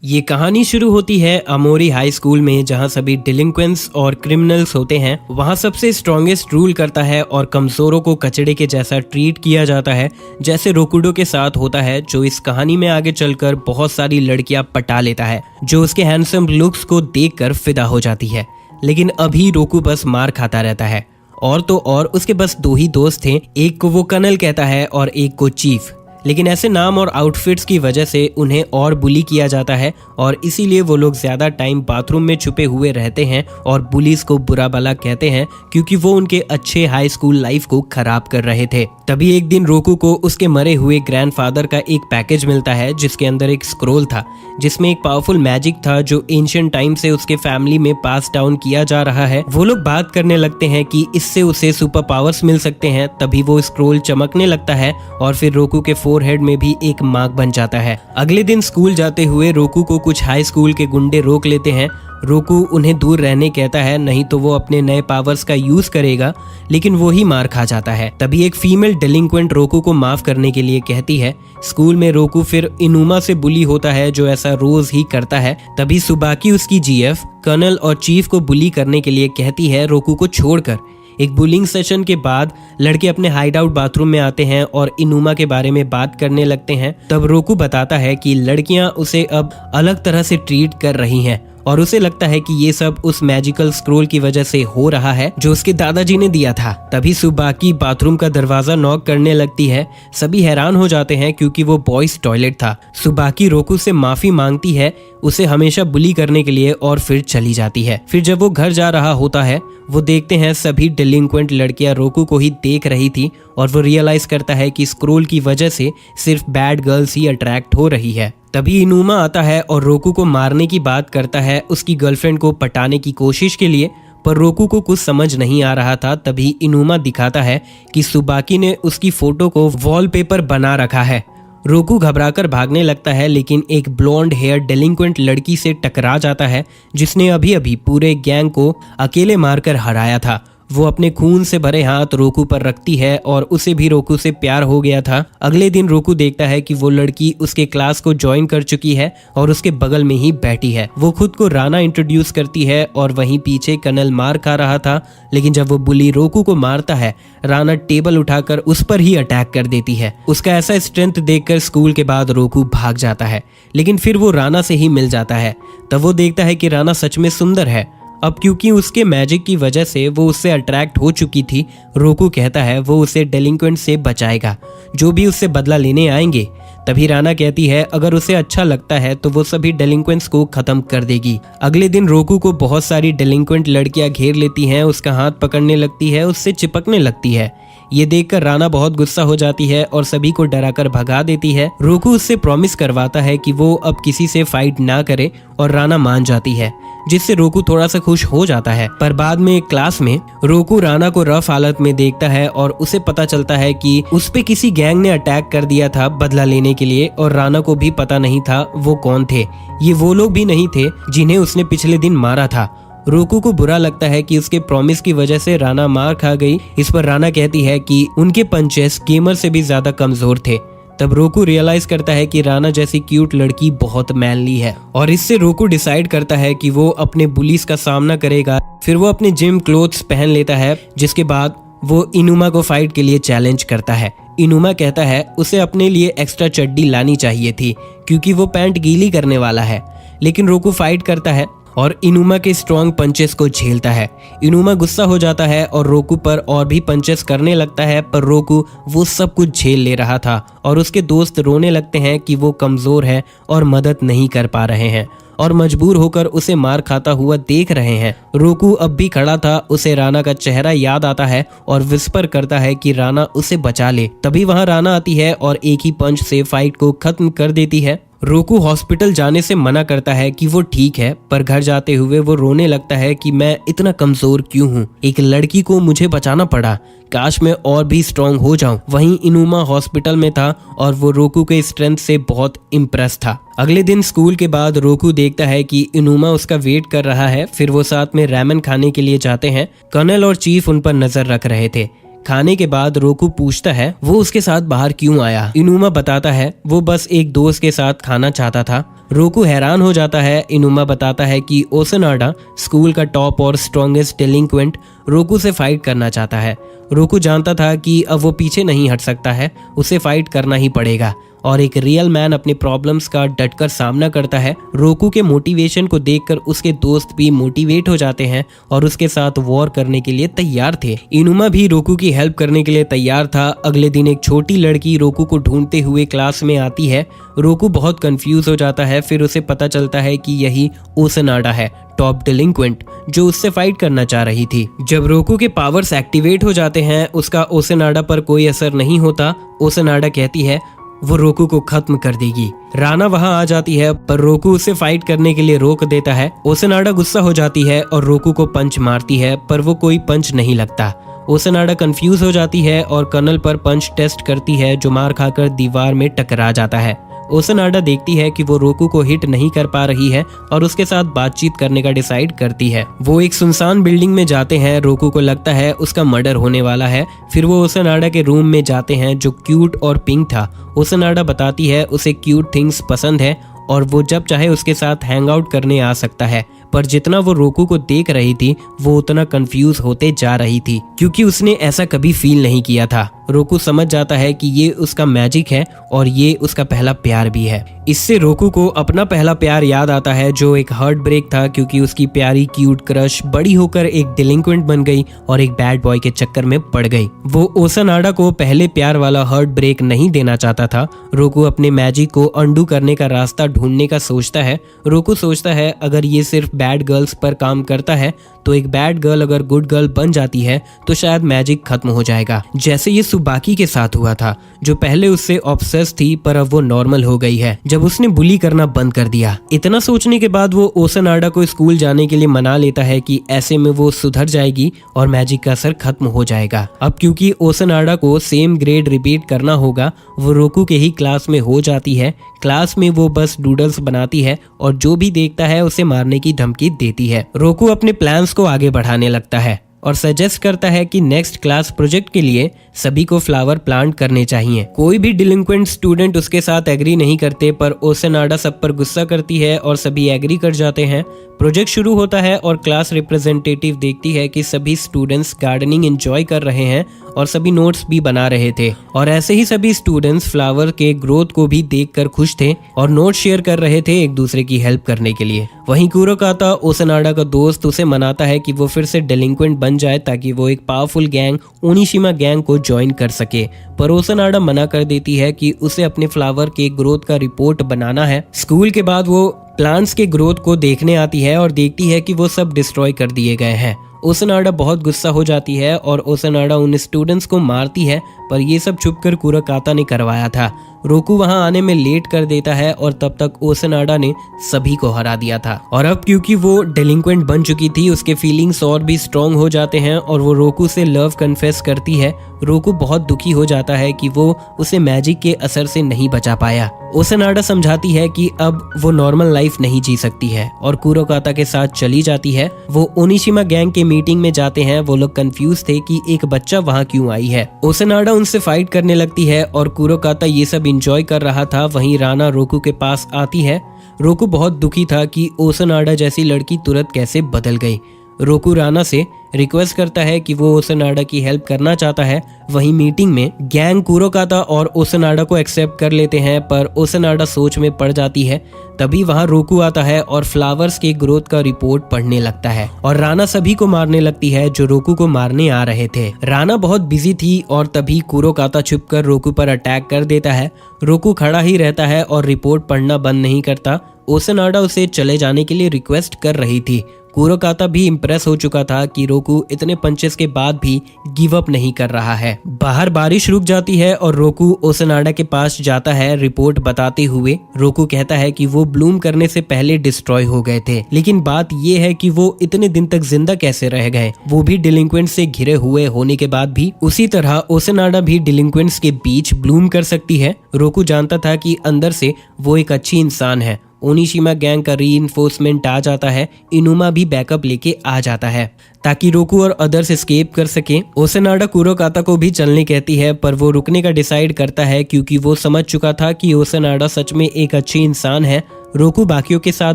ये कहानी शुरू होती है अमोरी हाई स्कूल में, जहाँ सभी डिलिंक्वेंट्स और क्रिमिनल्स होते हैं। वहाँ सबसे स्ट्रॉन्गेस्ट रूल करता है और कमजोरों को कचड़े के जैसा ट्रीट किया जाता है, जैसे रोकुडो के साथ होता है, जो इस कहानी में आगे चलकर बहुत सारी लड़कियां पटा लेता है, जो उसके हैंडसम लुक्स को देखकर फिदा हो जाती है। लेकिन अभी रोकू बस मार खाता रहता है। और तो और उसके बस दो ही दोस्त थे, एक को वो कर्नल कहता है और एक को चीफ। लेकिन ऐसे नाम और आउटफिट्स की वजह से उन्हें और बुली किया जाता है और इसीलिए वो लोग ज्यादा टाइम बाथरूम में छुपे हुए रहते हैं और बुलीज को बुरा भला कहते हैं, क्योंकि वो उनके अच्छे हाई स्कूल लाइफ को खराब कर रहे थे। तभी एक दिन रोकू को उसके मरे हुए ग्रैंडफादर का एक पैकेज मिलता है, जिसके अंदर एक स्क्रोल था, जिसमें एक पावरफुल मैजिक था जो एंशिएंट टाइम से उसके फैमिली में पास डाउन किया जा रहा है। वो लोग बात करने लगते हैं कि इससे उसे सुपर पावर्स मिल सकते हैं। तभी वो स्क्रोल चमकने लगता है और फिर रोकू के फोरहेड में भी एक मार्क बन जाता है। अगले दिन स्कूल जाते हुए रोकू को कुछ हाई स्कूल के गुंडे रोक लेते हैं। रोकू उन्हें दूर रहने कहता है, नहीं तो वो अपने नए पावर्स का यूज करेगा, लेकिन वो ही मार खा जाता है। तभी एक फीमेल डिलिंक्वेंट रोकू को माफ करने के लिए कहती है। स्कूल में रोकू फिर इनुमा से बुली होता है, जो ऐसा रोज ही करता है। तभी सुबाकी उसकी जीएफ कर्नल और चीफ को बुली करने के लिए कहती है, रोकू को छोड़कर। एक बुलिंग सेशन के बाद लड़के अपने हाइड आउट बाथरूम में आते हैं और इनुमा के बारे में बात करने लगते हैं। तब रोकू बताता है कि लड़कियां उसे अब अलग तरह से ट्रीट कर रही हैं और उसे लगता है कि ये सब उस मैजिकल स्क्रोल की वजह से हो रहा है जो उसके दादाजी ने दिया था। तभी सुबाकी बाथरूम का दरवाजा नॉक करने लगती है। सभी हैरान हो जाते हैं क्योंकि वो बॉयज टॉयलेट था। सुबाकी रोकू से माफी मांगती है उसे हमेशा बुली करने के लिए और फिर चली जाती है। फिर जब वो घर जा रहा होता है, वो देखते हैं सभी डिलिंक्वेंट लड़कियां रोकू को ही देख रही थी और वो रियलाइज करता है कि स्क्रोल की वजह से सिर्फ बैड गर्ल्स ही अट्रैक्ट हो रही है। तभी इनुमा आता है और रोकू को मारने की बात करता है उसकी गर्लफ्रेंड को पटाने की कोशिश के लिए, पर रोकू को कुछ समझ नहीं आ रहा था। तभी इनुमा दिखाता है कि सुबाकी ने उसकी फोटो को वॉलपेपर बना रखा है। रोकू घबराकर भागने लगता है, लेकिन एक ब्लॉन्ड हेयर डेलिंक्वेंट लड़की से टकरा जाता है, जिसने अभी अभी पूरे गैंग को अकेले मारकर हराया था। वो अपने खून से भरे हाथ रोकू पर रखती है और उसे भी रोकू से प्यार हो गया था। अगले दिन रोकू देखता है कि वो लड़की उसके क्लास को ज्वाइन कर चुकी है और उसके बगल में ही बैठी है। वो खुद को राना इंट्रोड्यूस करती है और वहीं पीछे कर्नल मार खा रहा था, लेकिन जब वो बुली रोकू को मारता है, राना टेबल उठाकर उस पर ही अटैक कर देती है। उसका ऐसा स्ट्रेंथ देखकर स्कूल के बाद रोकू भाग जाता है, लेकिन फिर वो राना से ही मिल जाता है। तब वो देखता है कि राना सच में सुंदर है। अब क्योंकि उसके मैजिक की वजह से वो उससे अट्रैक्ट हो चुकी थी, रोकू कहता है वो उसे डेलिंक्वेंट से बचाएगा, जो भी उससे बदला लेने आएंगे। तभी राना कहती है अगर उसे अच्छा लगता है तो वो सभी डेलिंक्वेंट्स को खत्म कर देगी। अगले दिन रोकू को बहुत सारी डेलिंक्वेंट लड़कियां घेर लेती हैं, उसका हाथ पकड़ने लगती है, उससे चिपकने लगती है। ये देखकर राना बहुत गुस्सा हो जाती है और सभी को डराकर भगा देती है। रोकू उससे प्रॉमिस करवाता है कि वो अब किसी से फाइट ना करे और राना मान जाती है, जिससे रोकू थोड़ा सा खुश हो जाता है। पर बाद में एक क्लास में रोकू राना को रफ हालत में देखता है और उसे पता चलता है कि उस पे किसी गैंग ने अटैक कर दिया था बदला लेने के लिए, और राना को भी पता नहीं था वो कौन थे। ये वो लोग भी नहीं थे जिन्हें उसने पिछले दिन मारा था। रोकू को बुरा लगता है कि उसके प्रॉमिस की वजह से राना मार खा गई। इस पर राना कहती है कि उनके पंचेस गेमर से भी ज्यादा कमजोर थे। तब रोकू रियलाइज करता है कि राना जैसी क्यूट लड़की बहुत मैनली है, और इससे रोकू डिसाइड करता है कि वो अपने बुलीज का सामना करेगा। फिर वो अपने जिम क्लोथ्स पहन लेता है, जिसके बाद वो इनुमा को फाइट के लिए चैलेंज करता है। इनुमा कहता है उसे अपने लिए एक्स्ट्रा चड्डी लानी चाहिए थी, क्योंकि वो पैंट गीली करने वाला है। लेकिन रोकू फाइट करता है और इनुमा के स्ट्रॉन्ग पंचेस को झेलता है। इनुमा गुस्सा हो जाता है और रोकू पर और भी पंचेस करने लगता है, पर रोकू वो सब कुछ झेल ले रहा था और उसके दोस्त रोने लगते हैं कि वो कमजोर है और मदद नहीं कर पा रहे हैं और मजबूर होकर उसे मार खाता हुआ देख रहे हैं। रोकू अब भी खड़ा था, उसे राना का चेहरा याद आता है और विस्पर करता है कि राना उसे बचा ले। तभी वहां राना आती है और एक ही पंच से फाइट को खत्म कर देती है। रोकू हॉस्पिटल जाने से मना करता है कि वो ठीक है, पर घर जाते हुए वो रोने लगता है कि मैं इतना कमजोर क्यों हूँ, एक लड़की को मुझे बचाना पड़ा, काश मैं और भी स्ट्रांग हो जाऊं। वहीं इनुमा हॉस्पिटल में था और वो रोकू के स्ट्रेंथ से बहुत इम्प्रेस था। अगले दिन स्कूल के बाद रोकू देखता है कि इनुमा उसका वेट कर रहा है। फिर वो साथ में रैमन खाने के लिए जाते हैं। कर्नल और चीफ उन पर नजर रख रहे थे। खाने के बाद रोकू पूछता है वो उसके साथ बाहर क्यों आया। इनुमा बताता है वो बस एक दोस्त के साथ खाना चाहता था। रोकू हैरान हो जाता है। इनुमा बताता है कि ओसनाडा स्कूल का टॉप और स्ट्रॉन्गेस्ट डेलिंक्वेंट रोकू से फाइट करना चाहता है। रोकू जानता था कि अब वो पीछे नहीं हट सकता है, उसे फाइट करना ही पड़ेगा और एक रियल मैन अपने प्रॉब्लम्स का डटकर सामना करता है। रोकू के मोटिवेशन को देखकर उसके दोस्त भी मोटिवेट हो जाते हैं और उसके साथ वॉर करने के लिए तैयार थे। इनुमा भी रोकू की हेल्प करने के लिए तैयार था। अगले दिन एक छोटी लड़की रोकू को ढूंढते हुए क्लास में आती है। रोकू बहुत कंफ्यूज हो जाता है। फिर उसे पता चलता है कि यही ओसनाडा है, टॉप डिलिंक्वेंट, जो उससे फाइट करना चाह रही थी। जब रोकू के पावर्स एक्टिवेट हो जाते हैं, उसका ओसनाडा पर कोई असर नहीं होता। ओसनाडा कहती है वो रोकू को खत्म कर देगी। राना वहां आ जाती है पर रोकू उसे फाइट करने के लिए रोक देता है। ओसनाडा गुस्सा हो जाती है और रोकू को पंच मारती है पर वो कोई पंच नहीं लगता। ओसनाडा कंफ्यूज हो जाती है और कर्नल पर पंच टेस्ट करती है जो मार खाकर दीवार में टकरा जाता है। ओसनाडा देखती है कि वो रोकू को हिट नहीं कर पा रही है और उसके साथ बातचीत करने का डिसाइड करती है। वो एक सुनसान बिल्डिंग में जाते हैं। रोकू को लगता है उसका मर्डर होने वाला है। फिर वो ओसनाडा के रूम में जाते हैं जो क्यूट और पिंक था। ओसनाडा बताती है उसे क्यूट थिंग्स पसंद है और वो जब चाहे उसके साथ हैंग आउट करने आ सकता है। पर जितना वो रोकू को देख रही थी वो उतना कंफ्यूज होते जा रही थी क्योंकि उसने ऐसा कभी फील नहीं किया था। रोकू समझ जाता है कि ये उसका मैजिक है और ये उसका पहला प्यार भी है। इससे रोकू को अपना पहला प्यार याद आता है जो एक हार्ट ब्रेक था क्योंकि उसकी प्यारी क्यूट क्रश बड़ी होकर एक डिलिंक्वेंट बन गई और एक बैड बॉय के चक्कर में पड़ गई। वो ओसनाडा को पहले प्यार वाला हार्ट ब्रेक नहीं देना चाहता था। रोकू अपने मैजिक को अंडू करने का रास्ता ढूंढने का सोचता है। रोकू सोचता है अगर ये सिर्फ बैड गर्ल्स पर काम करता है तो एक बैड गर्ल अगर गुड गर्ल बन जाती है तो शायद मैजिक खत्म हो जाएगा, जैसे ये सुबाकी के साथ हुआ था जो पहले उससे ऑब्सेस थी पर अब वो नॉर्मल हो गई है जब उसने बुली करना बंद कर दिया। इतना सोचने के बाद वो ओसनाडा को स्कूल जाने के लिए मना लेता है कि ऐसे में वो सुधर जाएगी और मैजिक का असर खत्म हो जाएगा। अब क्योंकि ओसनाडा को सेम ग्रेड रिपीट करना होगा, वो रोकू के ही क्लास में हो जाती है। क्लास में वो बस डूडल्स बनाती है और जो भी देखता है उसे मारने की धमकी देती है। रोकू अपने प्लान्स को आगे बढ़ाने लगता है और सजेस्ट करता है कि नेक्स्ट क्लास प्रोजेक्ट के लिए सभी को फ्लावर प्लांट करने चाहिए। कोई भी डिलिंक्वेंट स्टूडेंट उसके साथ एग्री नहीं करते पर ओसनाडा सब पर गुस्सा करती है और सभी एग्री कर जाते हैं। प्रोजेक्ट शुरू होता है और क्लास रिप्रेजेंटेटिव देखती है कि सभी स्टूडेंट्स गार्डनिंग एंजॉय कर रहे हैं और सभी नोट्स भी बना रहे थे और ऐसे ही सभी स्टूडेंट्स फ्लावर के ग्रोथ को भी देखकर खुश थे और नोट शेयर कर रहे थे एक दूसरे की हेल्प करने के लिए। वहीं कुरोकाता, ओसनाडा का दोस्त, उसे मनाता है कि वो फिर से डेलिंक्वेंट बन जाए ताकि वो एक पावरफुल गैंग ओनिशिमा गैंग को ज्वाइन कर सके। पर ओसनाडा मना कर देती है कि उसे अपने फ्लावर के ग्रोथ का रिपोर्ट बनाना है। स्कूल के बाद वो प्लांट्स के ग्रोथ को देखने आती है और देखती है कि वो सब डिस्ट्रॉय कर दिए गए हैं। ओसनाडा बहुत गुस्सा हो जाती है और ओसनाडा उन स्टूडेंट्स को मारती है पर ये सब छुपकर कुरोकाता ने करवाया था। रोकू वहां आने में लेट कर देता है और तब तक ओसनाडा ने सभी को हरा दिया था और अब क्योंकि वो डेलिंक्वेंट बन चुकी थी उसके फीलिंग्स और भी स्ट्रॉन्ग हो जाते हैं और वो रोकू से लव कन्फेस करती है। रोकू बहुत दुखी हो जाता है कि वो उसे मैजिक के असर से नहीं बचा पाया। ओसनाडा समझाती है कि अब वो नॉर्मल लाइफ नहीं जी सकती है और कुरोकाता के साथ चली जाती है। वो ओनिशिमा गैंग के मीटिंग में जाते हैं। वो लोग कंफ्यूज थे कि एक बच्चा वहां क्यों आई है। ओसनाडा उनसे फाइट करने लगती है और कुरोकाता ये सब एंजॉय कर रहा था। वहीं राना रोकू के पास आती है। रोकू बहुत दुखी था कि ओसनाडा जैसी लड़की तुरंत कैसे बदल गई। रोकू राना से रिक्वेस्ट करता है कि वो ओसनाडा की हेल्प करना चाहता है। वहीं मीटिंग में गैंग कुरोकाता और ओसनाडा को एक्सेप्ट कर लेते हैं पर ओसनाडा सोच में पड़ जाती है। तभी वहां रोकू आता है और फ्लावर्स के ग्रोथ का रिपोर्ट पढ़ने लगता है और राना सभी को मारने लगती है जो रोकू को मारने आ रहे थे। राना बहुत बिजी थी और तभी कुरोकाता छुपकर रोकू पर अटैक कर देता है। रोकू खड़ा ही रहता है और रिपोर्ट पढ़ना बंद नहीं करता। ओसनाडा उसे चले जाने के लिए रिक्वेस्ट कर रही थी। कुरोकाता भी इम्प्रेस हो चुका था कि रोकू इतने पंचेस के बाद भी गिव अप नहीं कर रहा है। बाहर बारिश रुक जाती है और रोकू ओसनाडा के पास जाता है रिपोर्ट बताते हुए। रोकू कहता है कि वो ब्लूम करने से पहले डिस्ट्रॉय हो गए थे, लेकिन बात ये है कि वो इतने दिन तक जिंदा कैसे रह गए, वो भी डिलिंक्वेंट से घिरे हुए होने के बाद भी। उसी तरह ओसनाडा भी डिलिंक्वेंट्स के बीच ब्लूम कर सकती है। रोकू जानता था कि अंदर से वो एक अच्छी इंसान है। ओनिशिमा गैंग का रीइंफोर्समेंट आ जाता है। इनुमा भी बैकअप लेके आ जाता है ताकि रोकू और अदर्स एस्केप कर सके। ओसेनाडा कुरोकाता को भी चलने कहती है, पर वो रुकने का डिसाइड करता है क्योंकि वो समझ चुका था कि ओसेनाडा सच में एक अच्छी इंसान है। रोकू बाकियों के साथ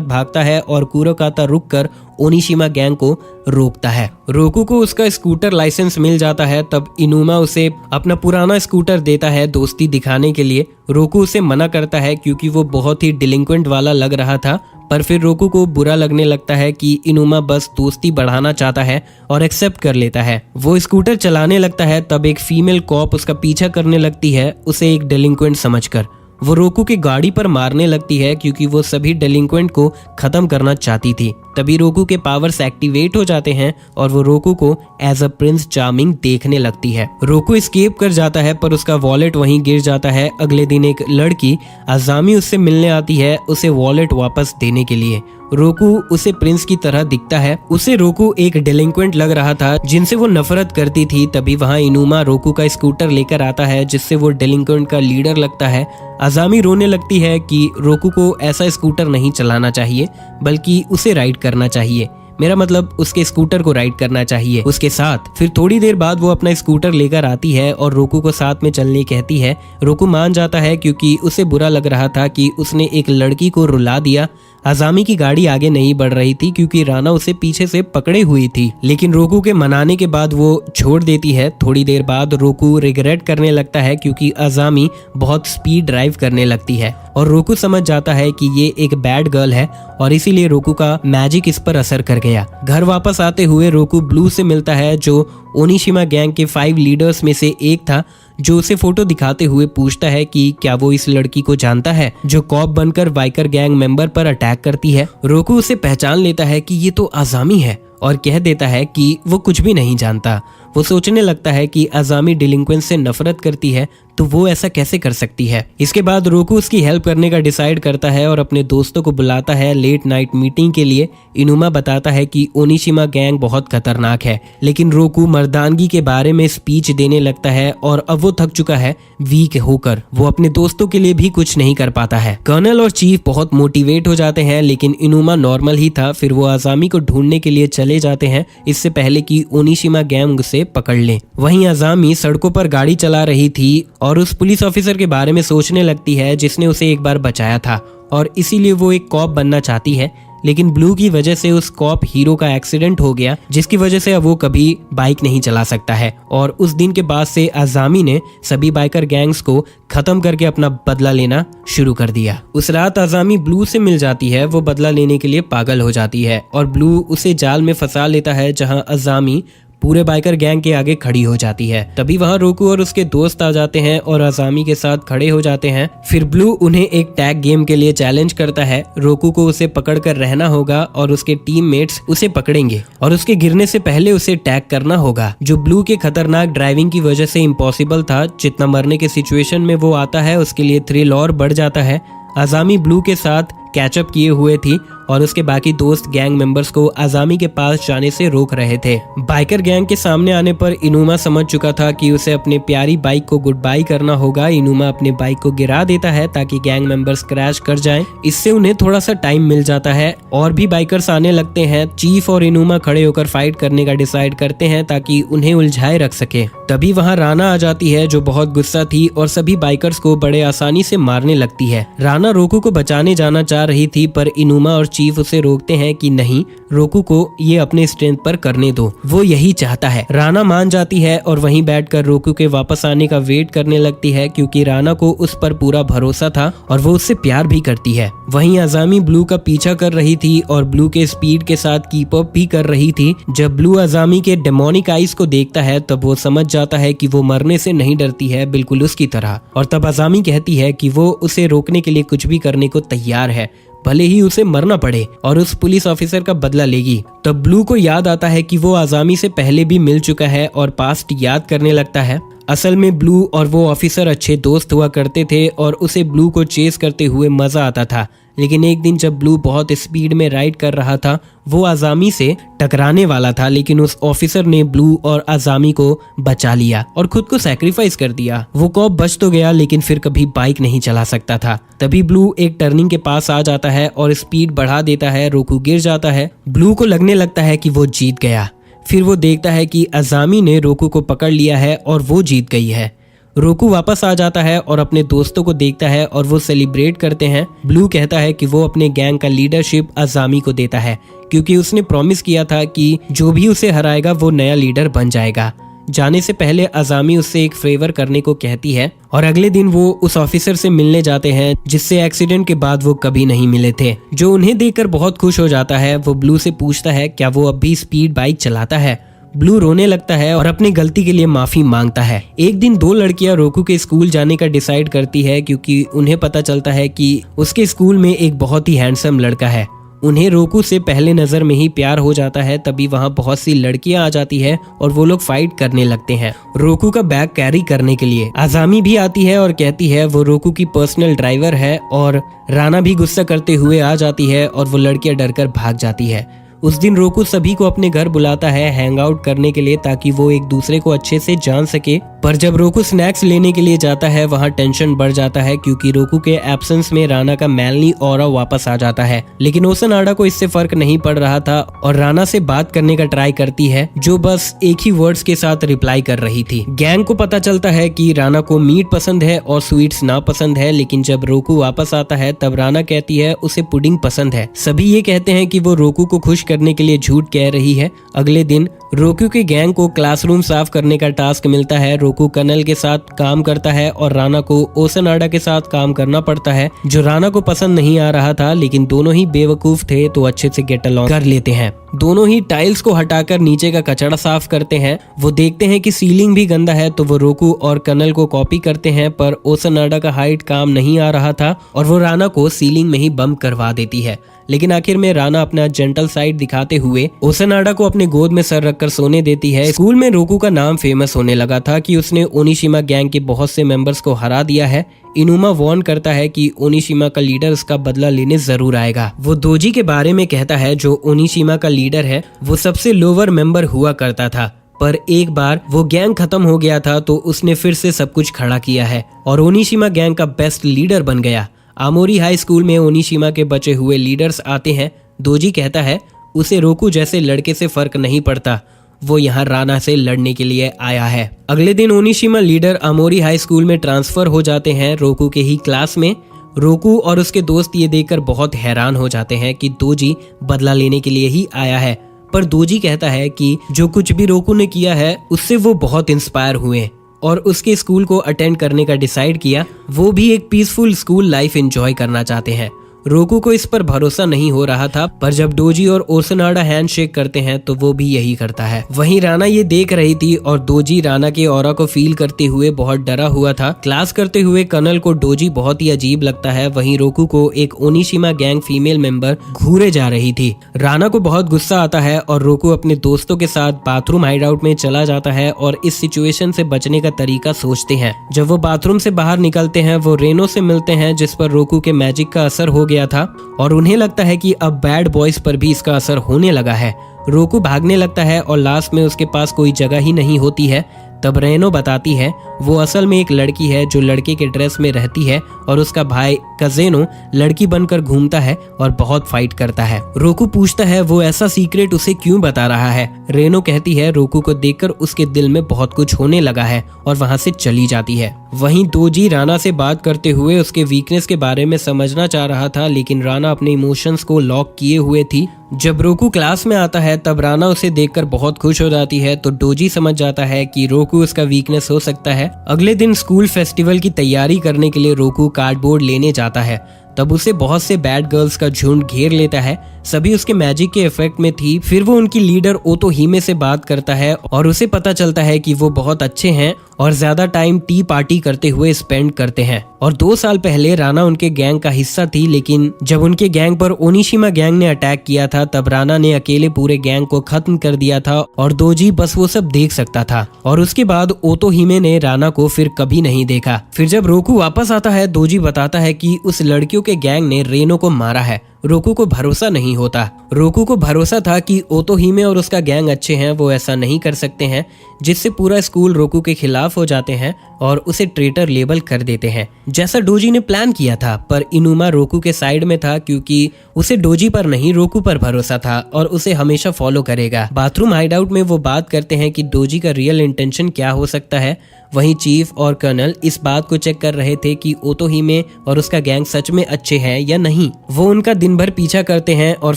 भागता है और कुरोकाता रुककर ओनिशिमा गैंग को रोकता है। रोकू को उसका स्कूटर लाइसेंस मिल जाता है। तब इनुमा उसे अपना पुराना स्कूटर देता है दोस्ती दिखाने के लिए। रोकू उसे मना करता है क्योंकि वो बहुत ही डिलिंक्वेंट वाला लग रहा था, पर फिर रोकू को बुरा लगने लगता है कि इनुमा बस दोस्ती बढ़ाना चाहता है और एक्सेप्ट कर लेता है। वो स्कूटर चलाने लगता है, तब एक फीमेल कॉप उसका पीछा करने लगती है, उसे एक डिलिंक्वेंट समझकर। वो रोकू की गाड़ी पर मारने लगती है क्योंकि वो सभी डिलिंक्वेंट को खत्म करना चाहती थी। तभी रोकू के पावर्स एक्टिवेट हो जाते हैं और वो रोकू को एज अ प्रिंस चार्मिंग देखने लगती है। रोकू एस्केप कर जाता है, पर उसका वॉलेट वहीं गिर जाता है। अगले दिन एक लड़की अजामी उससे मिलने आती है, उसे वॉलेट वापस देने के लिए। रोकू उसे प्रिंस की तरह दिखता है। उसे रोकू एक डिलिंक्वेंट लग रहा था जिनसे वो नफरत करती थी। तभी वहाँ इनुमा रोकू का स्कूटर लेकर आता है, जिससे वो डिलिंक्वेंट का लीडर लगता है। अजामी रोने लगती है कि रोकू को ऐसा स्कूटर नहीं चलाना चाहिए, बल्कि उसे राइड करना चाहिए। मेरा मतलब उसके स्कूटर को राइड करना चाहिए उसके साथ। फिर थोड़ी देर बाद वो अपना स्कूटर लेकर आती है और रोकू को साथ में चलने कहती है। रोकू मान जाता है क्योंकि उसे बुरा लग रहा था कि उसने एक लड़की को रुला दिया। अजामी की गाड़ी आगे नहीं बढ़ रही थी क्योंकि राना उसे पीछे से पकड़े हुई थी, लेकिन रोकू के मनाने के बाद वो छोड़ देती है। थोड़ी देर बाद रोकू रिग्रेट करने लगता है क्योंकि अजामी बहुत स्पीड ड्राइव करने लगती है और रोकू समझ जाता है कि ये एक बैड गर्ल है और इसीलिए रोकू का मैजिक इस पर असर कर गया। घर वापस आते हुए रोकू ब्लू से मिलता है, जो ओनिशिमा गैंग के 5 लीडर्स में से एक था, जो उसे फोटो दिखाते हुए पूछता है कि क्या वो इस लड़की को जानता है जो कॉप बनकर बाइकर गैंग मेंबर पर अटैक करती है। रोकू उसे पहचान लेता है कि ये तो अजामी है और कह देता है कि वो कुछ भी नहीं जानता। वो सोचने लगता है कि अजामी डिलिंक्वेंट से नफरत करती है, तो वो ऐसा कैसे कर सकती है। इसके बाद रोकू उसकी हेल्प करने का डिसाइड करता है और अपने दोस्तों को बुलाता है लेट नाइट मीटिंग के लिए। इनुमा बताता है कि ओनिशिमा गैंग बहुत खतरनाक है, लेकिन रोकू मर्दानगी के बारे में स्पीच देने लगता है और अब वो थक चुका है। वीक होकर वो अपने दोस्तों के लिए भी कुछ नहीं कर पाता है। कर्नल और चीफ बहुत मोटिवेट हो जाते हैं, लेकिन इनुमा नॉर्मल ही था। फिर वो अजामी को ढूंढने के लिए चले जाते हैं, इससे पहले कि ओनिशिमा गैंग उसे पकड़ ले। वहीं अजामी सड़कों पर गाड़ी चला रही थी और उस पुलिस ऑफिसर के बारे में सोचने लगती है जिसने उसे एक बार बचाया था, और इसीलिए वो एक कॉप बनना चाहती है। लेकिन ब्लू की वजह से उस कॉप हीरो का एक्सीडेंट हो गया, जिसकी वजह से अब वो कभी बाइक नहीं चला सकता है। और उस दिन के बाद से अजामी ने सभी बाइकर गैंग्स को खत्म करके अपना बदला लेना शुरू कर दिया। उस रात अजामी ब्लू से मिल जाती है। वो बदला लेने के लिए पागल हो जाती है और ब्लू उसे जाल में फंसा लेता है, जहां अजामी पूरे बाइकर गैंग के आगे खड़ी हो जाती है। तभी वहां रोकू और उसके दोस्त आ जाते हैं और अजामी के साथ खड़े हो जाते हैं। फिर ब्लू उन्हें एक टैग गेम के लिए चैलेंज करता है। रोकू को उसे पकड़कर रहना होगा और उसके टीममेट्स उसे पकड़ेंगे और उसके गिरने से पहले उसे टैग करना होगा, जो ब्लू के खतरनाक ड्राइविंग की वजह से इम्पॉसिबल था। जितना मरने के सिचुएशन में वो आता है, उसके लिए थ्रिल और बढ़ जाता है। अजामी ब्लू के साथ कैचअप किए हुए थी और उसके बाकी दोस्त गैंग मेंबर्स को अजामी के पास जाने से रोक रहे थे। बाइकर गैंग के सामने आने पर इनुमा समझ चुका था कि उसे अपने प्यारी बाइक को गुड बाय करना होगा। इनुमा अपने बाइक को गिरा देता है ताकि गैंग मेंबर्स क्रैश कर जाएं। इससे उन्हें थोड़ा सा टाइम मिल जाता है और भी बाइकर्स आने लगते हैं। चीफ और इनुमा खड़े होकर फाइट करने का डिसाइड करते हैं ताकि उन्हें उलझाए रख सके। तभी वहाँ राना आ जाती है, जो बहुत गुस्सा थी और सभी बाइकर्स को बड़े आसानी से मारने लगती है। राना रोकू को बचाने जाना चाह रही थी, पर इनुमा और चीफ उसे रोकते हैं कि नहीं, रोकू को ये अपने स्ट्रेंथ पर करने दो, वो यही चाहता है। राना मान जाती है और वहीं बैठकर रोकू के वापस आने का वेट करने लगती है, क्योंकि राना को उस पर पूरा भरोसा था और वो उससे प्यार भी करती है। वहीं अजामी ब्लू का पीछा कर रही थी और ब्लू के स्पीड के साथ कीप अप भी कर रही थी। जब ब्लू अजामी के डेमोनिक आइज को देखता है, तब वो समझ जाता है कि वो मरने से नहीं डरती है, बिल्कुल उसकी तरह। और तब अजामी कहती है कि वो उसे रोकने के लिए कुछ भी करने को तैयार है, भले ही उसे मरना पड़े, और उस पुलिस ऑफिसर का बदला लेगी। तब ब्लू को याद आता है कि वो अजामी से पहले भी मिल चुका है और पास्ट याद करने लगता है। असल में ब्लू और वो ऑफिसर अच्छे दोस्त हुआ करते थे और उसे ब्लू को चेस करते हुए मजा आता था। लेकिन एक दिन जब ब्लू बहुत स्पीड में राइड कर रहा था, वो आज़ामी से टकराने वाला था, लेकिन उस ऑफिसर ने ब्लू और आज़ामी को बचा लिया और खुद को सैक्रिफाइस कर दिया। वो कॉप बच तो गया लेकिन फिर कभी बाइक नहीं चला सकता था। तभी ब्लू एक टर्निंग के पास आ जाता है और स्पीड बढ़ा देता है। रोकू गिर जाता है। ब्लू को लगने लगता है कि वो जीत गया। फिर वो देखता है कि आज़ामी ने रोकू को पकड़ लिया है और वो जीत गई है। रोकू वापस आ जाता है और अपने दोस्तों को देखता है और वो सेलिब्रेट करते हैं। ब्लू कहता है कि वो अपने गैंग का लीडरशिप आज़ामी को देता है क्योंकि उसने प्रॉमिस किया था कि जो भी उसे हराएगा वो नया लीडर बन जाएगा। जाने से पहले आज़ामी उससे एक फेवर करने को कहती है और अगले दिन वो उस ऑफिसर से मिलने जाते हैं जिससे एक्सीडेंट के बाद वो कभी नहीं मिले थे, जो उन्हें देखकर बहुत खुश हो जाता है। वो ब्लू से पूछता है क्या वो अब भी स्पीड बाइक चलाता है। ब्लू रोने लगता है और अपनी गलती के लिए माफी मांगता है। एक दिन दो लड़कियां रोकू के स्कूल जाने का डिसाइड करती है क्योंकि उन्हें पता चलता है कि उसके स्कूल में एक बहुत ही हैंडसम लड़का है। उन्हें रोकू से पहले नजर में ही प्यार हो जाता है। तभी वहाँ बहुत सी लड़कियां आ जाती है और वो लोग फाइट करने लगते हैं रोकू का बैग कैरी करने के लिए। आज़ामी भी आती है और कहती है वो रोकू की पर्सनल ड्राइवर है और राना भी गुस्सा करते हुए आ जाती है और वो लड़कियां डरकर भाग जाती है। उस दिन रोकू सभी को अपने घर बुलाता है हैंग आउट करने के लिए ताकि वो एक दूसरे को अच्छे से जान सके। पर जब रोकू स्नैक्स लेने के लिए जाता है वहाँ टेंशन बढ़ जाता है क्योंकि रोकू के एब्सेंस में राना का मैनली ऑरा वापस आ जाता है। लेकिन ओसनाडा को इससे फर्क नहीं पड़ रहा था और राना से बात करने का ट्राई करती है जो बस एक ही वर्ड्स के साथ रिप्लाई कर रही थी। गैंग को पता चलता है कि राना को मीट पसंद है और स्वीट्स ना पसंद है, लेकिन जब रोकू वापस आता है तब राना कहती है उसे पुडिंग पसंद है। सभी ये कहते हैं कि वो रोकू को खुश करने के लिए झूठ कह रही है। अगले दिन रोकू के गैंग को क्लासरूम साफ करने का टास्क मिलता है। रोकू कर्नल के साथ काम करता है और राना को ओसनाडा के साथ काम करना पड़ता है, जो राना को पसंद नहीं आ रहा था, लेकिन दोनों ही बेवकूफ थे तो अच्छे से गेट अलॉन्ग कर लेते हैं। दोनों ही टाइल्स को हटाकर नीचे का कचरा साफ करते हैं। वो देखते हैं कि सीलिंग भी गंदा है तो वो रोकू और कर्नल को कॉपी करते हैं, पर ओसनाडा का हाइट काम नहीं आ रहा था और वो राना को सीलिंग में ही बम्प करवा देती है। लेकिन आखिर में राना अपना जेंटल साइड दिखाते हुए ओसनाडा को अपने गोद में सर रखकर सोने देती है। स्कूल में रोकू का नाम फेमस होने लगा था कि उसने ओनिशिमा गैंग के बहुत से मेंबर्स को हरा दिया है। इनुमा वार्न करता है कि ओनिशिमा का लीडर उसका बदला लेने जरूर आएगा। वो दोजी के बारे में कहता है जो ओनिशिमा का लीडर है, वो सबसे लोअर मेंबर हुआ करता था, पर एक बार वो गैंग खत्म हो गया था तो उसने फिर से सब कुछ खड़ा किया है और ओनिशिमा गैंग का बेस्ट लीडर बन गया। आमोरी हाई स्कूल में ओनिशिमा के बचे हुए लीडर्स आते हैं। दोजी कहता है उसे रोकू जैसे लड़के से फर्क नहीं पड़ता, वो यहाँ राना से लड़ने के लिए आया है। अगले दिन ओनिशिमा लीडर आमोरी हाई स्कूल में ट्रांसफर हो जाते हैं रोकू के ही क्लास में। रोकू और उसके दोस्त ये देखकर बहुत हैरान हो जाते हैं कि दोजी बदला लेने के लिए ही आया है, पर दोजी कहता है कि जो कुछ भी रोकू ने किया है उससे वो बहुत इंस्पायर हुए और उसके स्कूल को अटेंड करने का डिसाइड किया। वो भी एक पीसफुल स्कूल लाइफ एंजॉय करना चाहते हैं। रोकू को इस पर भरोसा नहीं हो रहा था, पर जब दोजी और ओसनाडा हैंडशेक करते हैं तो वो भी यही करता है। वहीं राना ये देख रही थी और दोजी राना के ऑरा को फील करते हुए बहुत डरा हुआ था। क्लास करते हुए कर्नल को दोजी बहुत ही अजीब लगता है। वहीं रोकू को एक ओनिशिमा गैंग फीमेल मेंबर घूरे जा रही थी। राना को बहुत गुस्सा आता है और रोकू अपने दोस्तों के साथ बाथरूम हाइडआउट में चला जाता है और इस सिचुएशन से बचने का तरीका सोचते हैं। जब वो बाथरूम से बाहर निकलते हैं वो रेनो से मिलते हैं जिस पर रोकू के मैजिक का असर हो गया था और उन्हें लगता है कि अब बैड बॉयज पर भी इसका असर होने लगा है। रोकू भागने लगता है और लास्ट में उसके पास कोई जगह ही नहीं होती है। तब रेनो बताती है वो असल में एक लड़की है जो लड़के के ड्रेस में रहती है और उसका भाई कजेनो लड़की बनकर घूमता है और बहुत फाइट करता है। रोकू पूछता है वो ऐसा सीक्रेट उसे क्यों बता रहा है। रेनो कहती है रोकू को देखकर उसके दिल में बहुत कुछ होने लगा है और वहां से चली जाती है। वहीं दोजी राना से बात करते हुए उसके वीकनेस के बारे में समझना चाह रहा था, लेकिन राना अपने इमोशंस को लॉक किए हुए थी। जब रोकू क्लास में आता है तब राना उसे देखकर बहुत खुश हो जाती है तो डोजी समझ जाता है कि रोकू उसका वीकनेस हो सकता है। अगले दिन स्कूल फेस्टिवल की तैयारी करने के लिए रोकू कार्डबोर्ड लेने जाता है। तब उसे बहुत से बैड गर्ल्स का झुंड घेर लेता है। सभी उसके मैजिक के इफेक्ट में थी। फिर वो उनकी लीडर ओतोहिमे से बात करता है और उसे पता चलता है कि वो बहुत अच्छे हैं और ज्यादा टाइम टी पार्टी करते हुए स्पेंड करते हैं। और 2 साल पहले राना उनके गैंग का हिस्सा थी, लेकिन जब उनके गैंग पर ओनिशिमा गैंग ने अटैक किया था तब राना ने अकेले पूरे गैंग को खत्म कर दिया था और दोजी बस वो सब देख सकता था। और उसके बाद ओतोहिमे ने राना को फिर कभी नहीं देखा। फिर जब रोकू वापस आता है, दोजी बताता है कि उस लड़कियों के गैंग ने रेनो को मारा है। रोकू को भरोसा नहीं होता। रोकू को भरोसा था कि ओतोहिमे और उसका गैंग अच्छे हैं, वो ऐसा नहीं कर सकते हैं, जिससे पूरा स्कूल रोकू के खिलाफ हो जाते हैं और उसे ट्रेटर लेबल कर देते हैं, जैसा डोजी ने प्लान किया था। पर इनुमा रोकू के साइड में था क्योंकि उसे डोजी पर नहीं रोकू पर भरोसा था और उसे हमेशा फॉलो करेगा। बाथरूम हाइडआउट में वो बात करते हैं कि डोजी का रियल इंटेंशन क्या हो सकता है। वहीं चीफ और कर्नल इस बात को चेक कर रहे थे कि ओतोहिमे और उसका गैंग सच में अच्छे हैं या नहीं। वो उनका दिन भर पीछा करते हैं और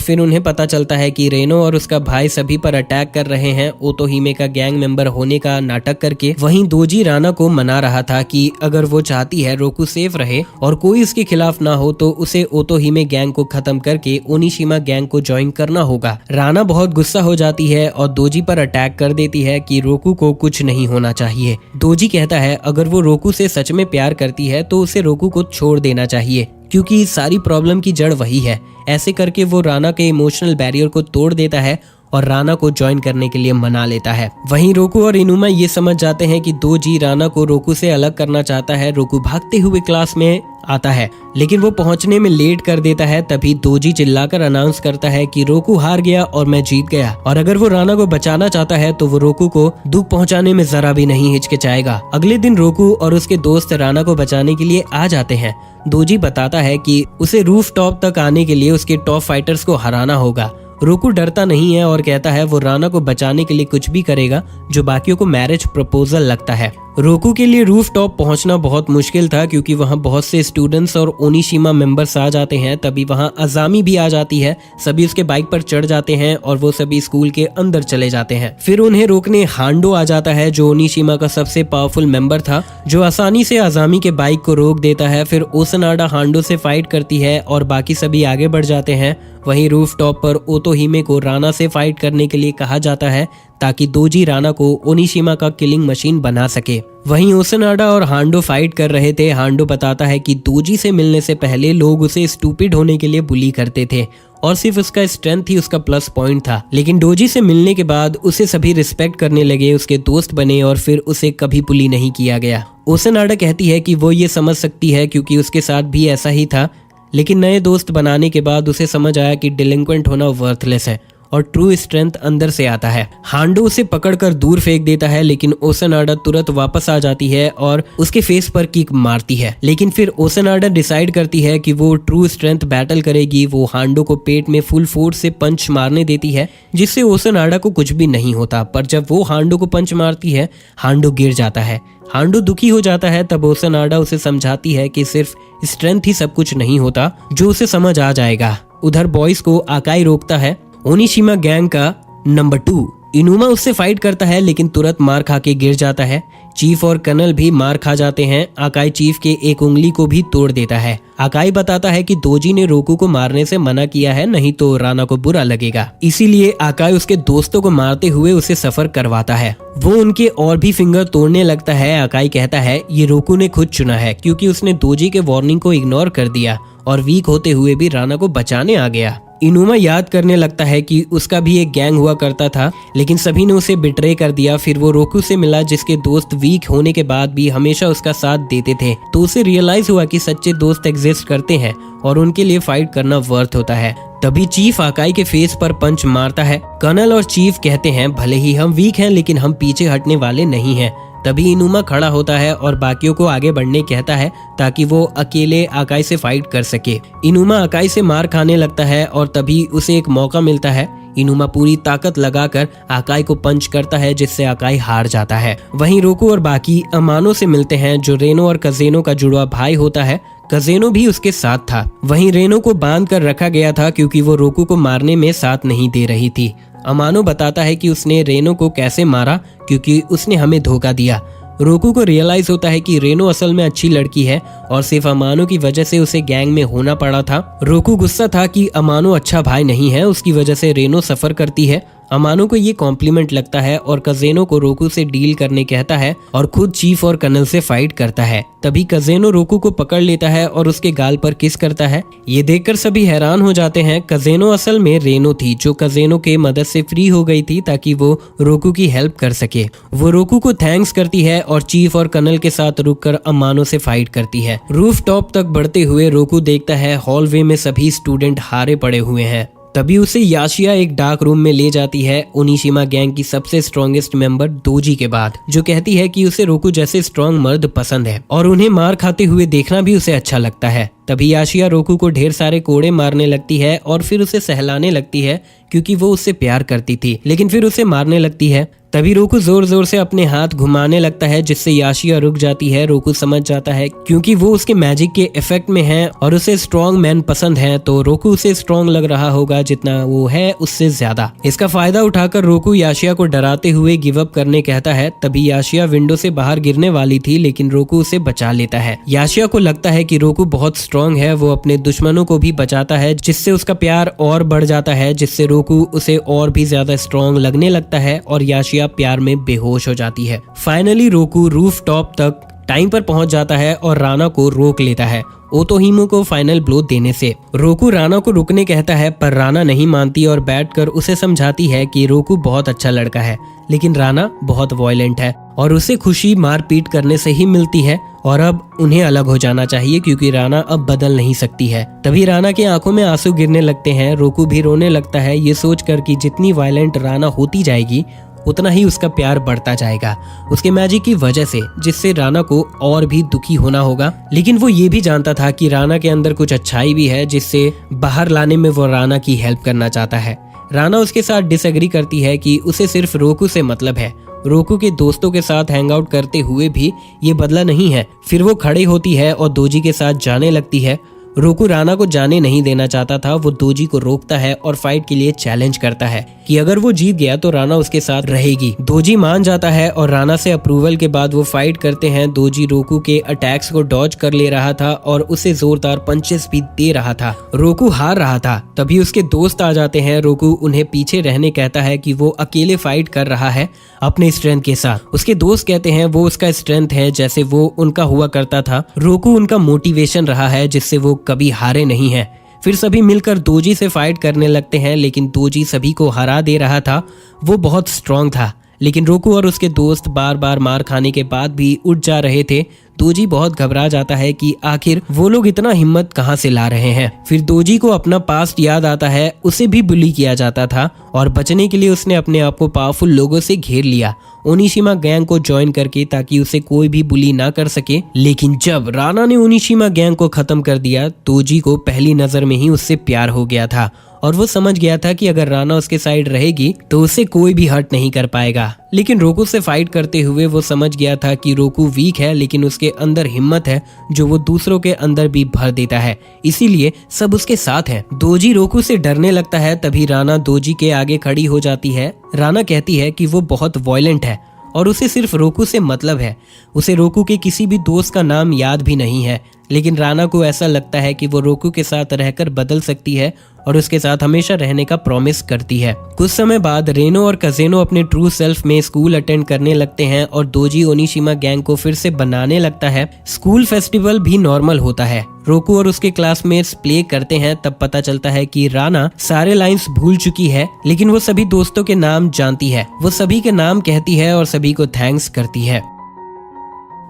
फिर उन्हें पता चलता है कि रेनो और उसका भाई सभी पर अटैक कर रहे हैं, ओतोहिमे का गैंग मेंबर होने का नाटक करके। वहीं दोजी राना को मना रहा था कि अगर वो चाहती है रोकू सेफ रहे और कोई उसके खिलाफ ना हो तो उसे ओतोहिमे गैंग को खत्म करके ओनिशिमा गैंग को ज्वाइन करना होगा। राना बहुत गुस्सा हो जाती है और दोजी पर अटैक कर देती है कि रोकू को कुछ नहीं होना चाहिए। दोजी कहता है अगर वो रोकू से सच में प्यार करती है तो उसे रोकू को छोड़ देना चाहिए क्योंकि सारी प्रॉब्लम की जड़ वही है। ऐसे करके वो राना के इमोशनल बैरियर को तोड़ देता है और राना को ज्वाइन करने के लिए मना लेता है। वहीं रोकू और इनुमा ये समझ जाते हैं कि दोजी राना को रोकू से अलग करना चाहता है। रोकू भागते हुए क्लास में आता है, लेकिन वो पहुंचने में लेट कर देता है। तभी दोजी चिल्लाकर अनाउंस करता है कि रोकू हार गया और मैं जीत गया, और अगर वो राना को बचाना चाहता है तो वो रोकू को दुख पहुंचाने में जरा भी नहीं हिचकिचाएगा। अगले दिन रोकू और उसके दोस्त राना को बचाने के लिए आ जाते हैं। दोजी बताता है कि उसे रूफ टॉप तक आने के लिए उसके टॉप फाइटर्स को हराना होगा। रोकू डरता नहीं है और कहता है वो राना को बचाने के लिए कुछ भी करेगा, जो बाकियों को मैरिज प्रपोजल लगता है। रोकू के लिए रूफ टॉप पहुंचना बहुत मुश्किल था क्योंकि वहां बहुत से स्टूडेंट्स और ओनिशिमा मेंबर्स आ जाते हैं। तभी वहां अजामी भी आ जाती है। सभी उसके बाइक पर चढ़ जाते हैं और वो सभी स्कूल के अंदर चले जाते हैं। फिर उन्हें रोकने हांडो आ जाता है, जो ओनिशिमा का सबसे पावरफुल मेंबर था, जो आसानी से अजामी के बाइक को रोक देता है। फिर ओसनाडा हांडो से फाइट करती है और बाकी सभी आगे बढ़ जाते हैं। वहीं रूफ टॉप पर ओतोहिमे को राना से फाइट करने के लिए कहा जाता है ताकि दोजी राना को ओनिशिमा का किलिंग मशीन बना सके। वहीं ओसनाडा और हांडो फाइट कर रहे थे। हांडो बताता है कि दोजी से मिलने से पहले लोग उसे स्टूपिड होने के लिए बुली करते थे और सिर्फ उसका स्ट्रेंथ ही उसका प्लस पॉइंट था, लेकिन डोजी से मिलने के बाद उसे सभी रिस्पेक्ट करने लगे, उसके दोस्त बने और फिर उसे कभी बुली नहीं किया गया। ओसनाडा कहती है कि वो ये समझ सकती है क्योंकि उसके साथ भी ऐसा ही था, लेकिन नए दोस्त बनाने के बाद उसे समझ आया कि डिलिंक्वेंट होना वर्थलेस है और ट्रू स्ट्रेंथ अंदर से आता है। हांडो उसे पकड़कर दूर फेंक देता है, लेकिन ओसनाडा तुरंत वापस आ जाती है और उसके फेस पर किक मारती है। लेकिन फिर ओसनाडा डिसाइड करती है कि वो ट्रू स्ट्रेंथ बैटल करेगी। वो हांडो को पेट में फुल फोर्स से पंच मारने देती है, जिससे ओसनाडा को कुछ भी नहीं होता। पर जब वो हांडो को पंच मारती है, हांडो गिर जाता है। हांडो दुखी हो जाता है। तब ओसनाडा उसे समझाती है कि सिर्फ स्ट्रेंथ ही सब कुछ नहीं होता, जो उसे समझ आ जाएगा। उधर बॉयज को आकाई रोकता है, ओनिशिमा गैंग का नंबर 2। इनुमा उससे फाइट करता है लेकिन तुरंत मार खा के गिर जाता है। चीफ और कर्नल भी मार खा जाते हैं। आकाई चीफ के एक उंगली को भी तोड़ देता है। आकाई बताता है कि दोजी ने रोकू को मारने से मना किया है, नहीं तो राना को बुरा लगेगा। इसीलिए आकाई उसके दोस्तों को मारते हुए उसे सफर करवाता है। वो उनके और भी फिंगर तोड़ने लगता है। आकाई कहता है ये रोकू ने खुद चुना है क्योंकि उसने दोजी के वार्निंग को इग्नोर कर दिया और वीक होते हुए भी राना को बचाने आ गया। इनुमा याद करने लगता है कि उसका भी एक गैंग हुआ करता था, लेकिन सभी ने उसे बिट्रे कर दिया। फिर वो रोकू से मिला, जिसके दोस्त वीक होने के बाद भी हमेशा उसका साथ देते थे। तो उसे रियलाइज हुआ कि सच्चे दोस्त एग्जिस्ट करते हैं और उनके लिए फाइट करना वर्थ होता है। तभी चीफ आकाई के फेस पर पंच मारता है। कर्नल और चीफ कहते हैं भले ही हम वीक हैं लेकिन हम पीछे हटने वाले नहीं हैं। तभी इनुमा खड़ा होता है और बाकियों को आगे बढ़ने कहता है ताकि वो अकेले आकाई से फाइट कर सके। इनुमा आकाई से मार खाने लगता है और तभी उसे एक मौका मिलता है। इनुमा पूरी ताकत लगाकर आकाई को पंच करता है, जिससे आकाई हार जाता है। वहीं रोकू और बाकी अमानो से मिलते हैं, जो रेनो और कजेनो का जुड़वा भाई होता है। कजेनो भी उसके साथ था। वहीं रेनो को बांध कर रखा गया था क्योंकि वो रोकू को मारने में साथ नहीं दे रही थी। अमानो बताता है कि उसने रेनो को कैसे मारा क्योंकि उसने हमें धोखा दिया। रोकू को रियलाइज होता है कि रेनो असल में अच्छी लड़की है और सिर्फ अमानो की वजह से उसे गैंग में होना पड़ा था। रोकू गुस्सा था कि अमानो अच्छा भाई नहीं है, उसकी वजह से रेनो सफर करती है। अमानो को ये कॉम्प्लीमेंट लगता है और कजेनो को रोकू से डील करने कहता है और खुद चीफ और कर्नल से फाइट करता है। तभी कजेनो रोकू को पकड़ लेता है और उसके गाल पर किस करता है। ये देखकर सभी हैरान हो जाते हैं। कजेनो असल में रेनो थी जो कजेनो के मदद से फ्री हो गई थी ताकि वो रोकू की हेल्प कर सके। वो रोकू को थैंक्स करती है और चीफ और कर्नल के साथ रुककर अमानो से फाइट करती है। रूफ टॉप तक बढ़ते हुए रोकू देखता है हॉलवे में सभी स्टूडेंट हारे पड़े हुए हैं। तभी उसे याशिया एक डार्क रूम में ले जाती है, ओनिशिमा गैंग की सबसे स्ट्रॉन्गेस्ट मेंबर दोजी के बाद, जो कहती है कि उसे रोकू जैसे स्ट्रॉन्ग मर्द पसंद है और उन्हें मार खाते हुए देखना भी उसे अच्छा लगता है। तभी याशिया रोकू को ढेर सारे कोड़े मारने लगती है और फिर उसे सहलाने लगती है क्योंकि वो उससे प्यार करती थी, लेकिन फिर उसे मारने लगती है। तभी रोकू जोर जोर से अपने हाथ घुमाने लगता है जिससे याशिया रुक जाती है। रोकू समझ जाता है क्योंकि वो उसके मैजिक के इफेक्ट में है और उसे स्ट्रॉन्ग मैन पसंद है, तो रोकू उसे स्ट्रॉन्ग लग रहा होगा जितना वो है उससे ज्यादा। इसका फायदा उठाकर रोकू याशिया को डराते हुए गिव अप करने कहता है। तभी याशिया विंडो से बाहर गिरने वाली थी लेकिन रोकू उसे बचा लेता है। याशिया को लगता है कि रोकू बहुत स्ट्रॉन्ग है, वो अपने दुश्मनों को भी बचाता है जिससे उसका प्यार और बढ़ जाता है, जिससे रोकू उसे और भी ज्यादा स्ट्रॉन्ग लगने लगता है और याशिया प्यार में बेहोश हो जाती है। फाइनली रोकू रूफ टॉप तक टाइम पर पहुंच जाता है और राना को रोक लेता है ओतोहिमो को फाइनल ब्लो देने से। रोकू राना को रुकने कहता है पर राना नहीं मानती और बैठकर उसे समझाती है कि रोकू बहुत अच्छा लड़का है लेकिन राना बहुत वॉयलेंट है और उसे खुशी मारपीट करने से ही मिलती है और अब उन्हें अलग हो जाना चाहिए क्योंकि राना अब बदल नहीं सकती है। तभी राना की आंखों में आंसू गिरने लगते हैं। रोकू भी रोने लगता है ये सोचकर कि जितनी वायलेंट राना होती जाएगी उतना ही उसका प्यार बढ़ता जाएगा उसके मैजिक की वजह से, जिससे राना को और भी दुखी होना होगा। लेकिन वो ये भी जानता था कि राना के अंदर कुछ अच्छाई भी है जिससे बाहर लाने में वो राना की हेल्प करना चाहता है। राना उसके साथ डिसएग्री करती है कि उसे सिर्फ रोकू से मतलब है। रोकू के दोस्तों के साथ हैंग आउट करते हुए भी ये बदला नहीं है। फिर वो खड़ी होती है और दोजी के साथ जाने लगती है। रोकू राना को जाने नहीं देना चाहता था, वो दोजी को रोकता है और फाइट के लिए चैलेंज करता है कि अगर वो जीत गया तो राना उसके साथ रहेगी। दोजी मान जाता है और राना से अप्रूवल के बाद वो फाइट करते हैं। दोजी रोकू के अटैक्स को डॉज कर ले रहा था और उसे जोरदार पंचेस भी दे रहा था। रोकू हार रहा था। तभी उसके दोस्त आ जाते हैं। रोकू उन्हें पीछे रहने कहता है कि वो अकेले फाइट कर रहा है अपने स्ट्रेंथ के साथ। उसके दोस्त कहते हैं वो उसका स्ट्रेंथ है जैसे वो उनका हुआ करता था। रोकू उनका मोटिवेशन रहा है जिससे वो कभी हारे नहीं है। फिर सभी मिलकर दोजी से फाइट करने लगते हैं लेकिन दोजी सभी को हरा दे रहा था। वो बहुत स्ट्रांग था लेकिन रोकू और उसके दोस्त बार बार मार खाने के बाद भी उठ जा रहे थे। दोजी बहुत घबरा जाता है कि आखिर वो लोग इतना हिम्मत कहां से ला रहे हैं। फिर दोजी को अपना पास्ट याद आता है, उसे भी बुली किया जाता था और बचने के लिए उसने अपने आप को पावरफुल लोगों से घेर लिया ओनिशिमा गैंग को ज्वाइन करके ताकि उसे कोई भी बुली ना कर सके। लेकिन जब राना ने ओनिशिमा गैंग को खत्म कर दिया, दोजी को पहली नजर में ही उससे प्यार हो गया था और वो समझ गया था कि अगर राना उसके साइड रहेगी तो उसे कोई भी हर्ट नहीं कर पाएगा। लेकिन रोकू से फाइट करते हुए वो समझ गया था कि रोकू वीक है लेकिन उसके अंदर हिम्मत है जो वो दूसरों के अंदर भी भर देता है, इसीलिए सब उसके साथ हैं। दोजी रोकू से डरने लगता है। तभी राना दोजी के आगे खड़ी हो जाती है। राना कहती है कि वो बहुत वॉयलेंट है और उसे सिर्फ रोकू से मतलब है। उसे रोकू के किसी भी दोस्त का नाम याद भी नहीं है, लेकिन राना को ऐसा लगता है कि वो रोकू के साथ रहकर बदल सकती है और उसके साथ हमेशा रहने का प्रॉमिस करती है। कुछ समय बाद रेनो और कजेनो अपने ट्रू सेल्फ में स्कूल अटेंड करने लगते हैं और दोजी ओनिशिमा गैंग को फिर से बनाने लगता है। स्कूल फेस्टिवल भी नॉर्मल होता है। रोकू और उसके क्लासमेट्स प्ले करते हैं। तब पता चलता है कि राना सारे लाइंस भूल चुकी है लेकिन वो सभी दोस्तों के नाम जानती है। वो सभी के नाम कहती है और सभी को थैंक्स करती है।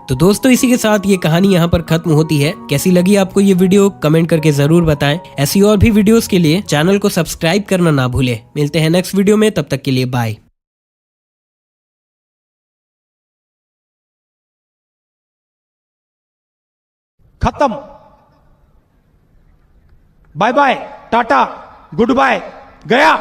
तो दोस्तों इसी के साथ ये कहानी यहाँ पर खत्म होती है। कैसी लगी आपको ये वीडियो कमेंट करके जरूर बताएं। ऐसी और भी वीडियोस के लिए चैनल को सब्सक्राइब करना ना भूलें। मिलते हैं नेक्स्ट वीडियो में, तब तक के लिए बाय। खत्म। Bye bye, tata, goodbye, गया।